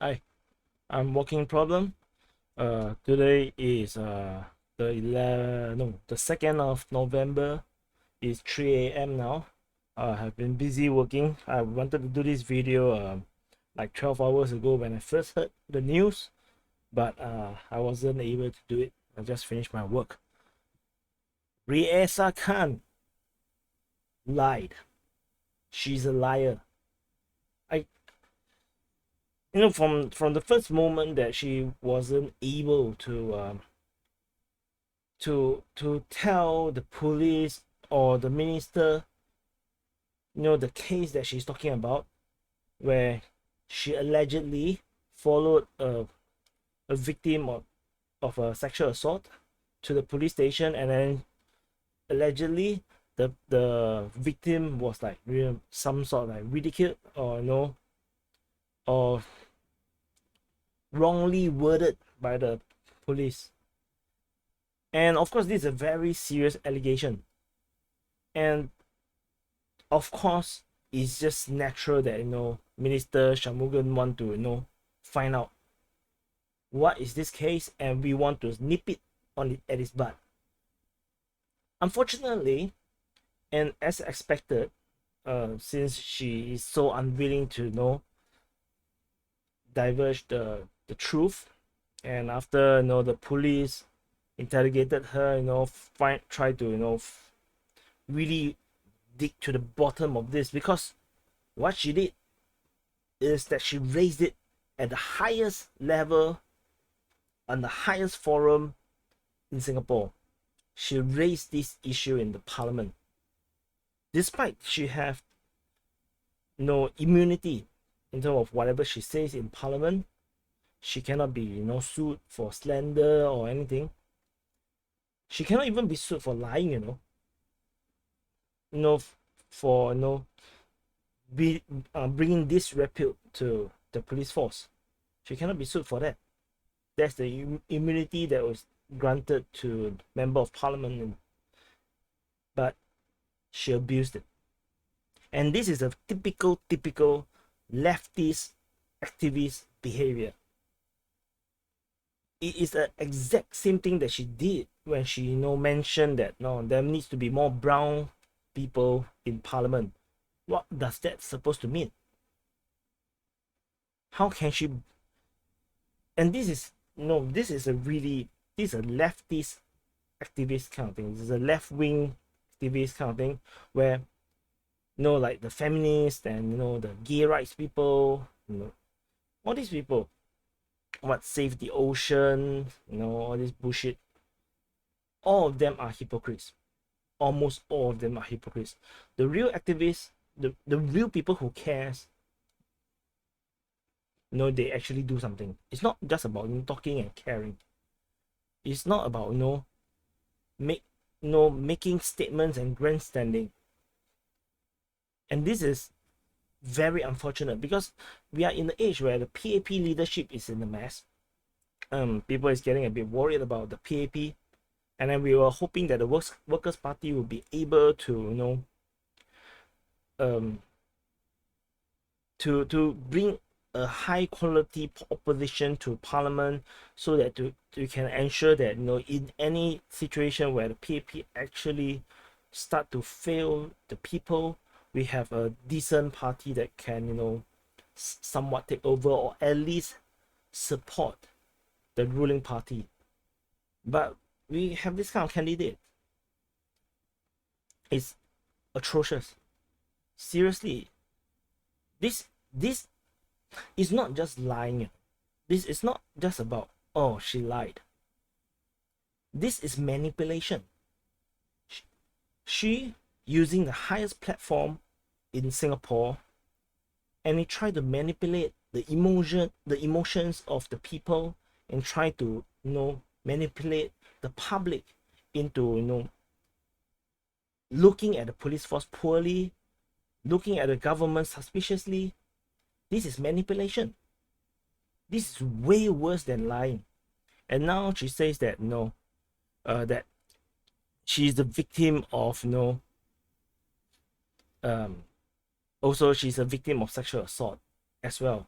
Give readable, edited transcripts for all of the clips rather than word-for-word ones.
Hi, I'm Walking Problem. Today is the 2nd of November. It's 3 a.m. now. I have been busy working. I wanted to do this video like 12 hours ago when I first heard the news, but I wasn't able to do it. I just finished my work. Raeesah Khan lied. She's a liar. I from the first moment that she wasn't able to tell the police or the minister, the case that she's talking about, where she allegedly followed a victim of a sexual assault to the police station, and then allegedly the victim was like some sort of like ridiculed or wrongly worded by the police. And of course, this is a very serious allegation. And of course, it's just natural that Minister Shanmugam want to find out what is this case, and we want to nip it at its bud. Unfortunately, and as expected, since she is so unwilling to diverge the truth, and after the police interrogated her, try to really dig to the bottom of this, because what she did is that she raised it at the highest level, on the highest forum in Singapore. She raised this issue in the parliament, despite she have no immunity in terms of whatever she says in parliament. She cannot be sued for slander or anything. She cannot even be sued for lying, for bringing disrepute to the police force. She cannot be sued for that. That's the immunity that was granted to member of parliament, but she abused it. And this is a typical leftist activist behavior. It is the exact same thing that she did when she mentioned that there needs to be more brown people in parliament. What does that supposed to mean? How can she? And this is a leftist activist kind of thing. This is a left-wing activist kind of thing, where like the feminists and the gay rights people, all these people, what save the ocean, all this bullshit. All of them are hypocrites. Almost all of them are hypocrites. The real activists, the real people who cares, they actually do something. It's not just about talking and caring. It's not about making statements and grandstanding. And this is very unfortunate, because we are in the age where the PAP leadership is in a mess. People is getting a bit worried about the PAP, and then we were hoping that the Workers' Party will be able to to bring a high quality opposition to parliament, so that you can ensure that in any situation where the PAP actually start to fail the people, we have a decent party that can somewhat take over, or at least support the ruling party. But we have this kind of candidate. It's atrocious. Seriously, this is not just lying. This is not just about, oh, she lied. This is manipulation. She using the highest platform in Singapore, and he tried to manipulate the emotions of the people, and try to manipulate the public into looking at the police force poorly, looking at the government suspiciously. This is manipulation. This is way worse than lying. And now she says that that she's the victim of also she's a victim of sexual assault as well.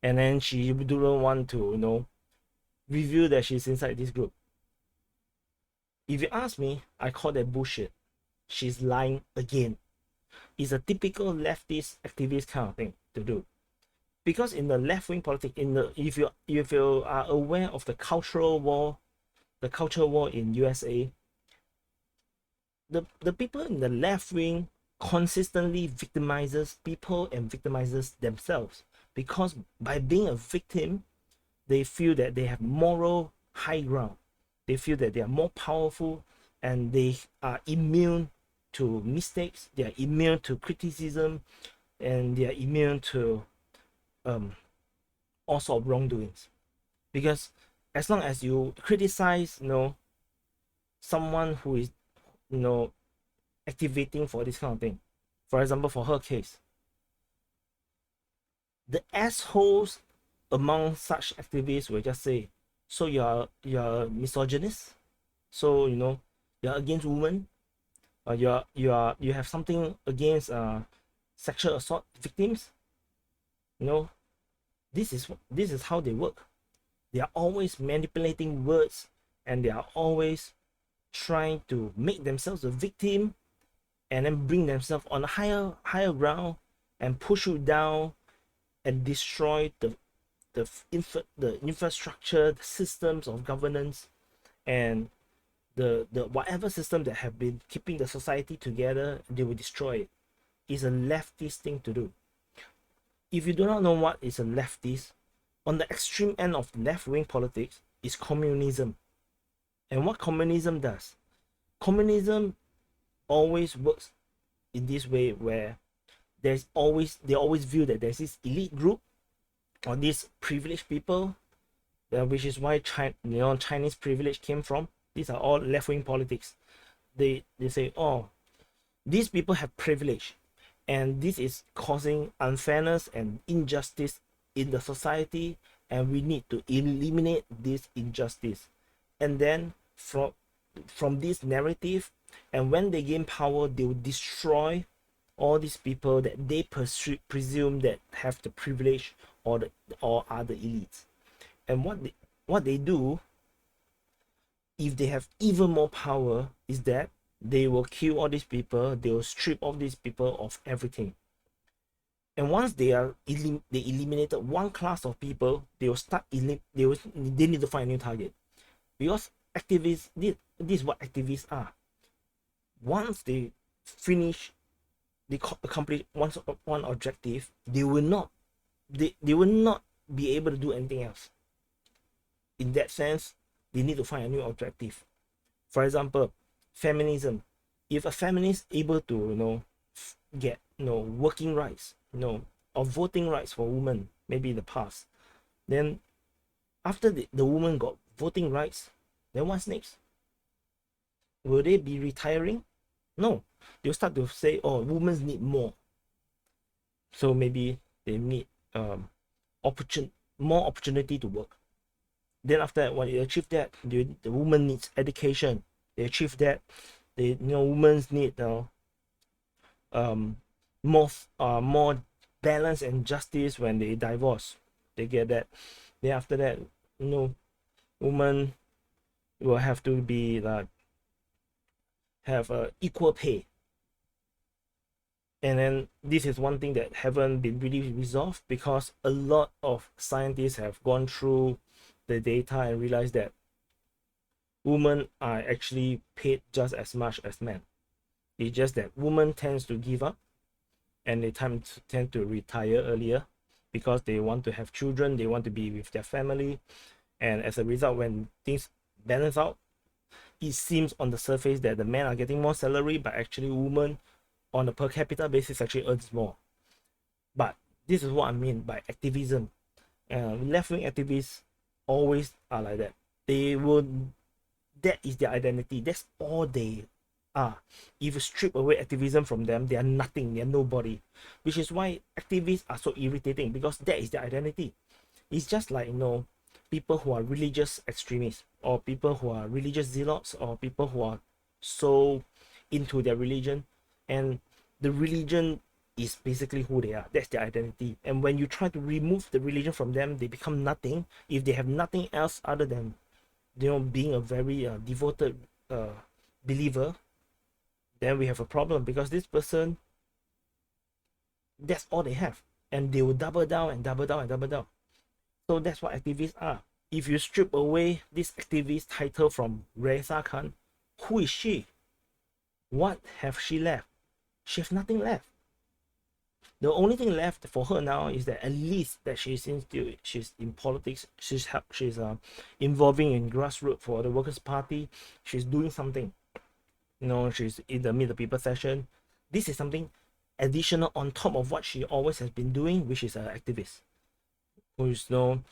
and then she don't want to, reveal that she's inside this group. If you ask me, I call that bullshit. She's lying again. It's a typical leftist activist kind of thing to do. Because in the left-wing politics, if you are aware of the culture war in USA, the people in the left wing consistently victimizes people and victimizes themselves, because by being a victim, they feel that they have moral high ground. They feel that they are more powerful, and they are immune to mistakes. They are immune to criticism, and they are immune to all sort of wrongdoings. Because as long as you criticize, someone who is, activating for this kind of thing, for example, for her case, the assholes among such activists will just say, so you're a misogynist, so you're against women, or you have something against sexual assault victims. This is how they work. They are always manipulating words, and they are always trying to make themselves a victim, and then bring themselves on a higher ground, and push you down, and destroy the infrastructure, the systems of governance, and the whatever system that have been keeping the society together. They will destroy it. It's a leftist thing to do. If you do not know what is a leftist, on the extreme end of left-wing politics is communism. And what communism does, communism always works in this way, where they always view that there's this elite group or these privileged people, which is why Chinese privilege came from. These are all left-wing politics. They say, oh, these people have privilege, and this is causing unfairness and injustice in the society, and we need to eliminate this injustice. And then from this narrative, and when they gain power, they will destroy all these people that they presume that have the privilege or are the elites. And what they do, if they have even more power, is that they will kill all these people. They will strip all these people of everything. And once they eliminated one class of people, they will they need to find a new target. Because activists, this is what activists are. Once they finish, they accomplish one objective, they will not be able to do anything else. In that sense, they need to find a new objective. For example, feminism. If a feminist able to get working rights, or voting rights for women, maybe in the past, then after the woman got voting rights, then what's next? Will they be retiring? No, they'll start to say, oh, women need more, so maybe they need more opportunity to work. Then after that, when they achieve that, the woman needs education. They achieve that, women need more balance and justice when they divorce. They get that. Then after that, women will have to be have equal pay. And then this is one thing that haven't been really resolved, because a lot of scientists have gone through the data and realized that women are actually paid just as much as men. It's just that women tends to give up, and they tend to retire earlier, because they want to have children, they want to be with their family. And as a result, when things balance out, it seems on the surface that the men are getting more salary, but actually women on a per capita basis actually earns more. But this is what I mean by activism. Left-wing activists always are like that. That is their identity. That's all they are. If you strip away activism from them, they are nothing. They are nobody. Which is why activists are so irritating, because that is their identity. It's just like people who are religious extremists, or people who are religious zealots, or people who are so into their religion, and the religion is basically who they are. That's their identity. And when you try to remove the religion from them, they become nothing. If they have nothing else other than, you know, being a very devoted believer, then we have a problem, because this person, that's all they have, and they will double down and double down and double down. So that's what activists are. If you strip away this activist title from Raeesah Khan, who is she? What have she left? She has nothing left. The only thing left for her now is that at least that she's in politics. She's involving in grassroots for the Workers' Party. She's doing something. You know, she's in the Meet the People session. This is something additional on top of what she always has been doing, which is an activist. Who is, you know,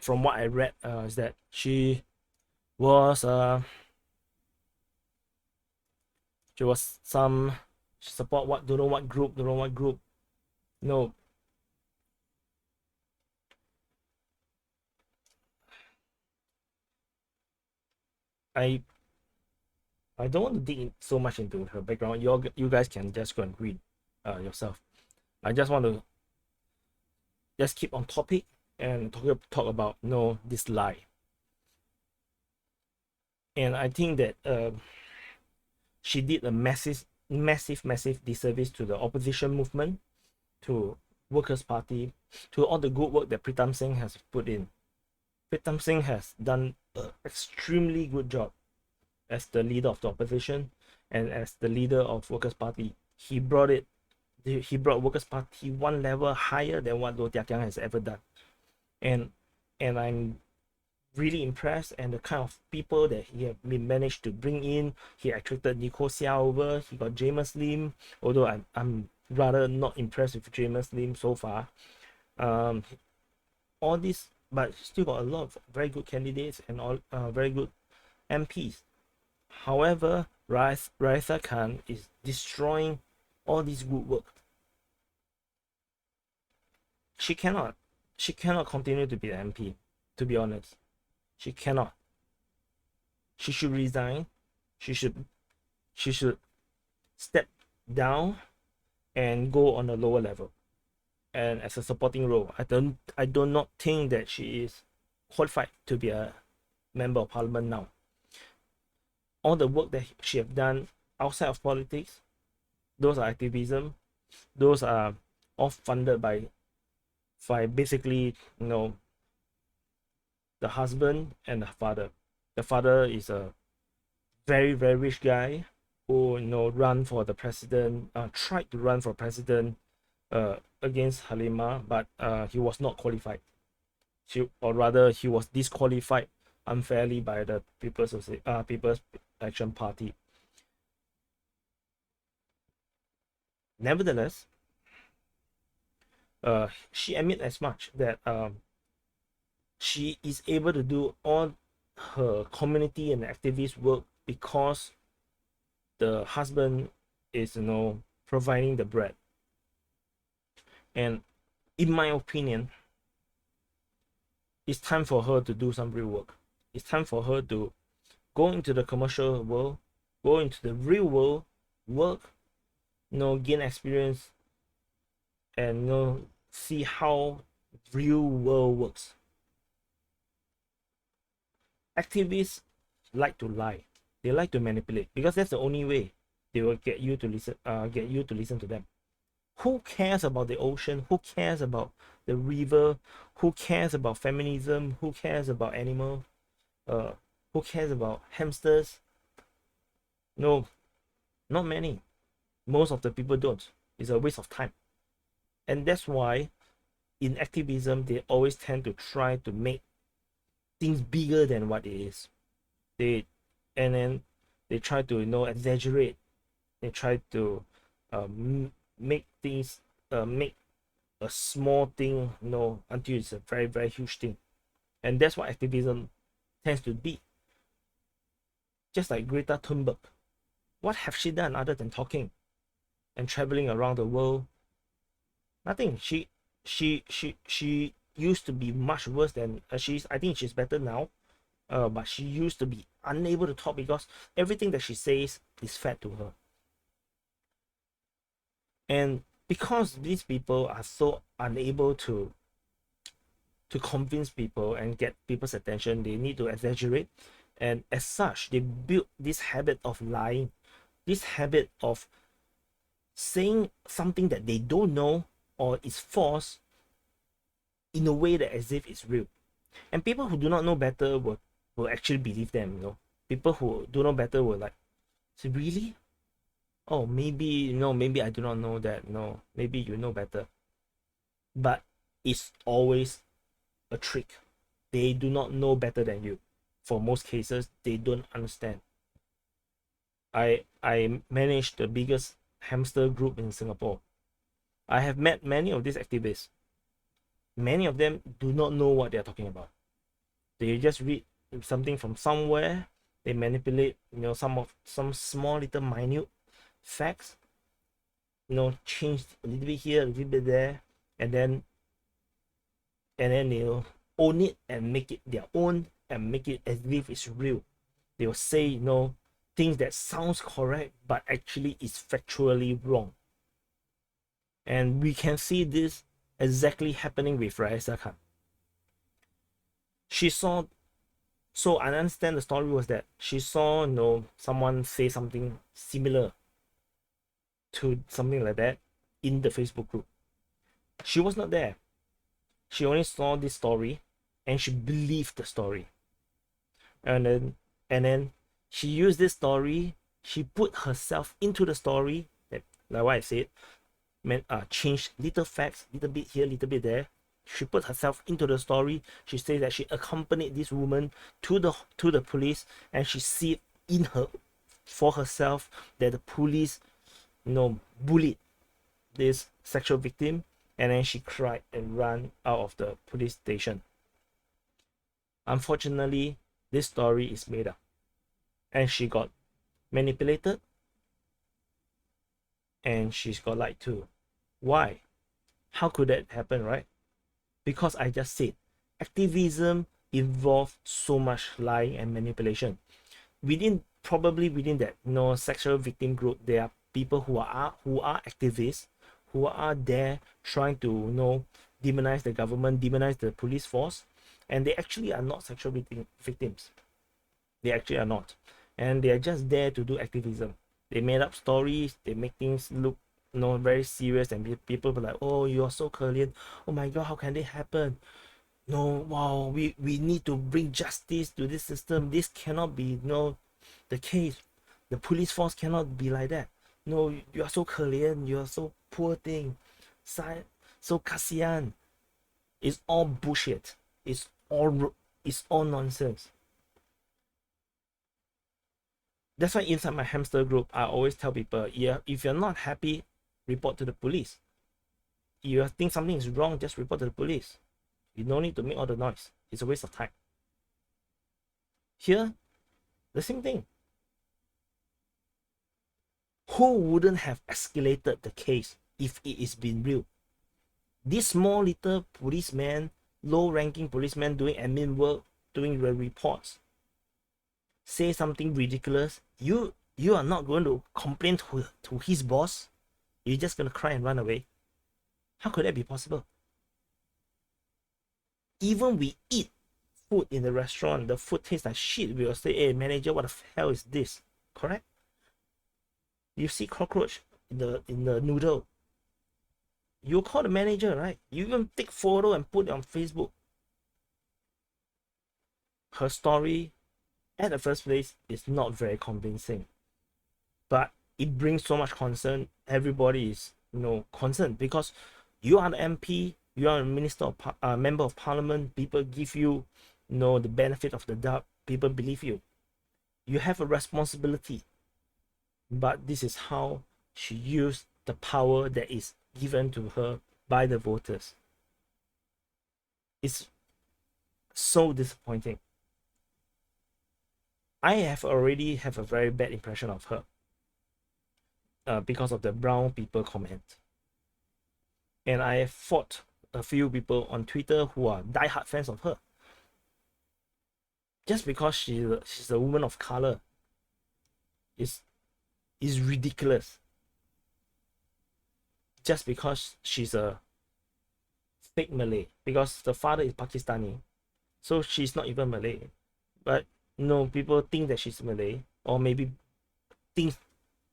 from what I read, is that she was some, she support what, don't know what group. No, I don't want to dig in so much into her background. You guys can just go and read yourself. I just want to just keep on topic and talk about, you know, this lie. And I think that she did a massive disservice to the opposition movement, to Workers' Party, to all the good work that Pritam Singh has put in. Pritam Singh has done an extremely good job as the leader of the opposition and as the leader of Workers' Party. He brought Workers' Party one level higher than what Low Tia Kiang has ever done. And I'm really impressed, and the kind of people that he have been managed to bring in. He attracted Nico Seah over, he got Jamus Lim, although I'm rather not impressed with Jamus Lim so far. All this, but still got a lot of very good candidates and all very good MPs. However, Raeesah Khan is destroying all this good work. She cannot continue to be the MP, to be honest. She cannot. She should resign. She should step down and go on a lower level, and as a supporting role. I do not think that she is qualified to be a member of parliament now. All the work that she have done outside of politics, those are activism. Those are all funded by basically, you know, the husband and the father. The father is a very rich guy who, you know, run for the president, tried to run for president against Halima, but he was not qualified. Or rather, he was disqualified unfairly by the People's Action Party. Nevertheless, she admit as much that she is able to do all her community and activist work because the husband is, you know, providing the bread. And in my opinion, it's time for her to do some real work. It's time for her to go into the commercial world, go into the real world, work, you know, gain experience, and, you know, see how real world works. Activists like to lie. They like to manipulate, because that's the only way they will get you to listen to them. Who cares about the ocean? Who cares about the river? Who cares about feminism? Who cares about animal? Who cares about hamsters? No, not many. Most of the people don't. It's a waste of time. And that's why in activism they always tend to try to make things bigger than what it is. And then they try to, you know, exaggerate. They try to make things make a small thing, you know, until it's a very huge thing. And that's what activism tends to be. Just like Greta Thunberg, what have she done other than talking and traveling around the world? Nothing. She used to be much worse than I think she's better now, but she used to be unable to talk because everything that she says is fed to her. And because these people are so unable to convince people and get people's attention, they need to exaggerate. And as such, they build this habit of lying, this habit of saying something that they don't know or is false in a way that as if it's real. And people who do not know better will actually believe them, People who do know better will like, say, really? Oh, maybe, maybe I do not know that. No, maybe you know better. But it's always a trick. They do not know better than you. For most cases, they don't understand. I manage the biggest hamster group in Singapore. I have met many of these activists. Many of them do not know what they're talking about. They just read something from somewhere. They manipulate, some small little minute facts. Change a little bit here, a little bit there, and then they'll own it and make it their own and make it as if it's real. They'll say, things that sounds correct but actually is factually wrong. And we can see this exactly happening with Raeesah. She saw, so I understand the story was that she saw, someone say something similar to something like that in the Facebook group. She was not there. She only saw this story and she believed the story. And then she used this story, she put herself into the story, like what I said, changed little facts, little bit here, little bit there. She put herself into the story. She says that she accompanied this woman to the police, and she see in her for herself that the police, bullied this sexual victim, and then she cried and ran out of the police station. Unfortunately, this story is made up, and she got manipulated, and she's got lied too. Why? How could that happen, right? Because I just said activism involves so much lying and manipulation. Probably within that sexual victim group, there are people who are activists, who are there trying to demonize the government, demonize the police force, and they actually are not sexual victims. They actually are not, and they are just there to do activism. They made up stories, they make things look very serious, and people were like, oh, you are so kalian, oh my god, how can it happen? No, wow, we need to bring justice to this system. This cannot be the case. The police force cannot be like that. No, you are so kalian, you are so poor thing, so kasian. It's all bullshit. It's all nonsense. That's why inside my hamster group, I always tell people, yeah, if you're not happy, report to the police. If you think something is wrong, just report to the police. You don't need to make all the noise. It's a waste of time. Here, the same thing. Who wouldn't have escalated the case if it is been real? This small little policeman, low-ranking policeman doing admin work, doing the reports, say something ridiculous, you are not going to complain to his boss. You're just going to cry and run away. How could that be possible? Even we eat food in the restaurant, the food tastes like shit, we will say, hey manager, what the hell is this? Correct? You see cockroach in the noodle, you call the manager, right? You even take photo and put it on Facebook. Her story at the first place is not very convincing, but it brings so much concern. Everybody is concerned because you are an MP, you are a minister of member of parliament. People give you the benefit of the doubt. People believe you. You have a responsibility, but this is how she used the power that is given to her by the voters. It's so disappointing. I have already have a very bad impression of her because of the brown people comment. And I have fought a few people on Twitter who are diehard fans of her. Just because she's a woman of color is ridiculous. just because she's a fake Malay, because the father is Pakistani, so she's not even Malay. But no, people think that she's Malay, or maybe think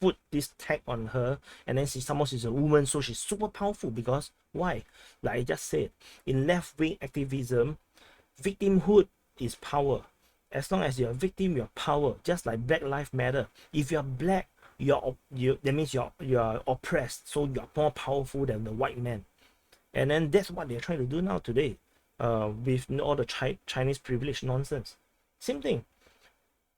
put this tag on her, and then she's a woman, so she's super powerful. Because why? Like I just said, in left-wing activism, victimhood is power. As long as you're a victim, you're power. Just like Black Lives Matter. If you're black, that means you're oppressed, so you're more powerful than the white man. And then that's what they're trying to do now today, with all the Chinese privilege nonsense. Same thing.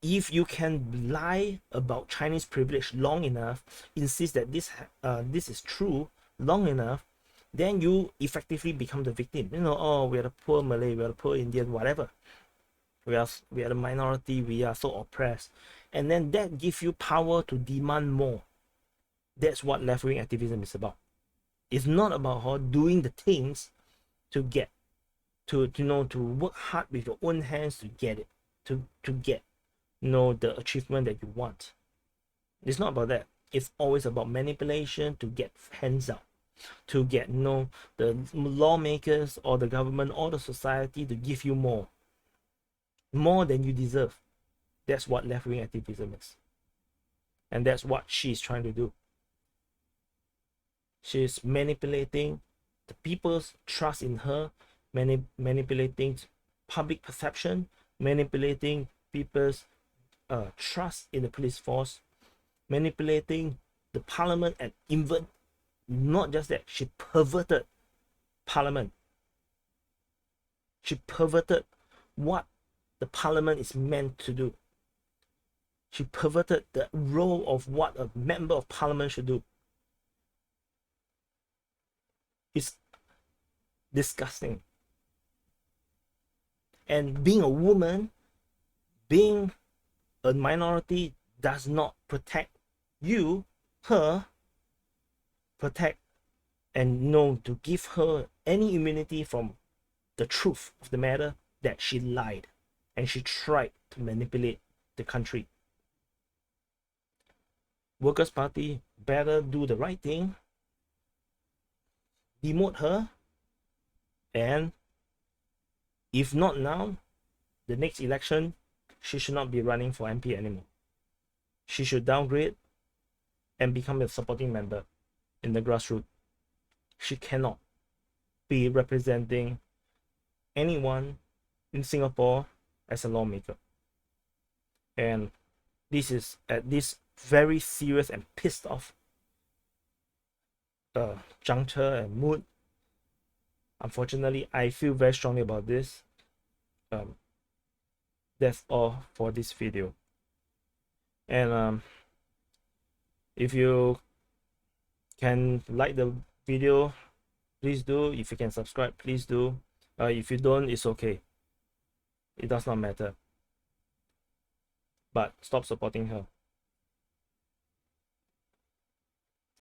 If you can lie about Chinese privilege long enough, insist that this is true long enough, then you effectively become the victim. Oh, we are the poor Malay, we are the poor Indian, whatever. We are the minority, we are so oppressed. And then that gives you power to demand more. That's what left-wing activism is about. It's not about her doing the things to get, to work hard with your own hands to get it, to get the achievement that you want. It's not about that. It's always about manipulation to get hands out, to get the lawmakers or the government or the society to give you more than you deserve. That's what left-wing activism is, and that's what she's trying to do. She's manipulating the people's trust in her, manipulating public perception, manipulating people's trust in the police force, manipulating the parliament, and even not just that, she perverted parliament. She perverted what the parliament is meant to do. She perverted the role of what a member of parliament should do. It's disgusting. And being a woman, being a minority, does not protect you, her, protect and to give her any immunity from the truth of the matter, that she lied and she tried to manipulate the country. Workers' Party better do the right thing, demote her, and if not now, the next election, she should not be running for MP anymore. She should downgrade and become a supporting member in the grassroots. She cannot be representing anyone in Singapore as a lawmaker. And this is at this very serious and pissed off juncture and mood. Unfortunately, I feel very strongly about this. That's all for this video. And if you can like the video, please do. If you can subscribe, please do. If you don't, it's okay. It does not matter. But stop supporting her.